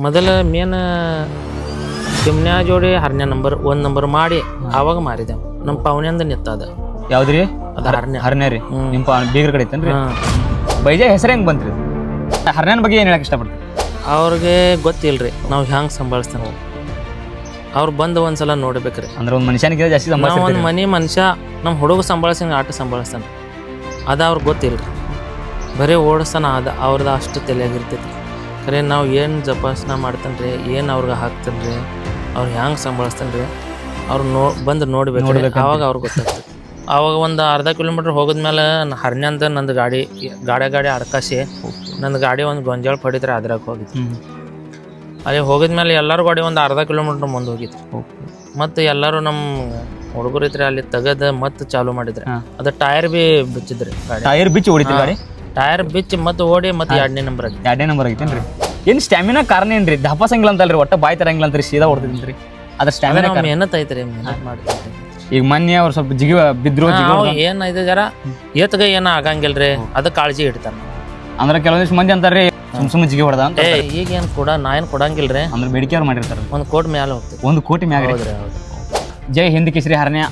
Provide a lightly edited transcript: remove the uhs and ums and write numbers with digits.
ಮೊದಲ ಮೇನ್ ಚಿಮ್ನ್ಯಾ ಜೋಡಿ 10ನೇ number 1 number ಮಾಡಿ ಆವಾಗ ಮಾರಿದೆ. ನಮ್ಮ ಪಾವನೆಂದ ನಿತ್ತದ. ಯಾವ್ದ್ರಿ? ಅದು 10ನೇ. 10ನೇ ರೀ. ನಿಮ್ಮ ಬೀಗರ ಕಡೆ ಐತೇನ್ರಿ? ಬೈಜಾ ಹೆಸರು ಹೆಂಗೆ ಬಂತ್ರಿ? 10ನೇ ಬಗ್ಗೆ ಏನು ಹೇಳಕ್ಕೆ ಇಷ್ಟಪಡ್ತೀವಿ? ಅವ್ರಿಗೆ ಗೊತ್ತಿಲ್ರಿ ನಾವು ಹೆಂಗೆ ಸಂಭಾಳಿಸ್ತಾನೆ. ಅವ್ರು ಬಂದು ಒಂದ್ಸಲ ನೋಡ್ಬೇಕ್ರಿ. ಅಂದ್ರೆ ಒಂದು ಮನುಷ್ಯನಿಗೆ ಜಾಸ್ತಿ ನಾವು ಒಂದು ಮನೆ ಮನುಷ್ಯ ನಮ್ಮ ಹುಡುಗ ಸಂಭಾಳಿಸಂಗೆ ಆಟ ಸಂಭಾಳಿಸ್ತಾನೆ. ಅದು ಅವ್ರಿಗೆ ಗೊತ್ತಿಲ್ರಿ. ಬರೀ ಓಡಿಸ್ತಾನ ಅವ್ರದ್ದು ಅಷ್ಟು ತಲೆಯಾಗಿರ್ತೈತಿ. ಖರೆ ನಾವು ಏನು ಜಪಾಸನ ಮಾಡ್ತಾನೆ ರೀ, ಏನು ಅವ್ರಿಗೆ ಹಾಕ್ತಾನೆ ರೀ, ಅವ್ರು ಹೆಂಗೆ ಸಂಭಾಳಿಸ್ತಾನೆ ರೀ, ಅವ್ರು ಬಂದು ನೋಡ್ಬೇಕು. ಆವಾಗ ಅವ್ರಿಗೆ ಗೊತ್ತಾಗ್ತದೆ. ಆವಾಗ ಒಂದು ಅರ್ಧ ಕಿಲೋಮೀಟ್ರ್ ಹೋಗಿದ್ಮೇಲೆ 10ನೇ ನಂದು ಗಾಡಿ ಅಡ್ಕಾಸಿ ನಂದು ಗಾಡಿ ಒಂದು ಗೊಂಜಾಳ ಪಡಿದ್ರೆ ಅದ್ರಾಗ ಹೋಗಿತ್ತು. ಅಲ್ಲಿ ಹೋಗಿದ್ಮೇಲೆ ಎಲ್ಲರೂ ಗಾಡಿ ಒಂದು ಅರ್ಧ ಕಿಲೋಮೀಟ್ರ್ ಮುಂದೆ ಹೋಗಿತ್ತು. ಮತ್ತು ಎಲ್ಲರೂ ನಮ್ಮ ಹುಡುಗರು ಇದ್ರೆ ಅಲ್ಲಿ ತೆಗೆದು ಮತ್ತೆ ಚಾಲು ಮಾಡಿದ್ರೆ ಅದು ಟೈರ್ ಬಿ ಬಿಚ್ಚಿದ್ರಿ. ಟೈರ್ ಬಿಚ್ಚಿ ಹೊಡಿತೀವಿ ಗಾಡಿ? ಟೈರ್ ಬಿಚ್ಚಿ ಮತ್ತೆ ಓಡಿ ಮತ್ತೆ 2ನೇ ನಂಬರ್ ಆಗಿ 2ನೇ ನಂಬರ್ ಆಗೈತೇನ್ರಿ? ಏನು ಸ್ಟ್ಯಾಮಿನಾ ಕಾರಣ ಏನ್ರಿ? ದಪಾಸಂಗಿಲ್ಲ ಅಂತಲ್ರಿ, ಒಟ್ಟ ಬಾಯಿ ತರಂಗಿಲ್ಲ ಅಂತ್ರಿ, ಸೀದಾ ಹೊಡ್ತಿದ್ರಿ. ಅದ್ರ ಸ್ಟ್ಯಾಮಿನಾ ಮೆಹನತ್ ಐತ್ರಿ, ಮೆಹನತ್ ಮಾಡ್ತೀವಿ. ಈಗ ಮೊನ್ನೆ ಅವ್ರು ಸ್ವಲ್ಪ ಬಿದ್ರು ಏನಾಯ್ತು ಜರ ಏತ್ಗ ಏನ ಆಗಂಗಿಲ್ರಿ, ಅದು ಕಾಳಜಿ ಇಡ್ತಾರ. ಅಂದ್ರೆ ಕೆಲವೊಂದಿಷ್ಟು ಮಂದಿ ಅಂತಾರ್ರಿ ಸುಮ್ಮನೆ ಜಿಗಿ ಹೊಡೆದ ಅಂತ. ಈಗ ಏನು ನಾ ಏನು ಕೊಡಂಗಿಲ್ರಿ. ಅಂದ್ರೆ ಬೇಡಿಕೆ ಅವ್ರು ಮಾಡಿರ್ತಾರ. 1 ಕೋಟಿ ಮ್ಯಾಲ ಹೋಗ್ತದೆ. 1 ಕೋಟಿ ಮ್ಯಾಗ. ಜೈ ಹಿಂದ್ ಕೇಸರಿ 10ನೇ.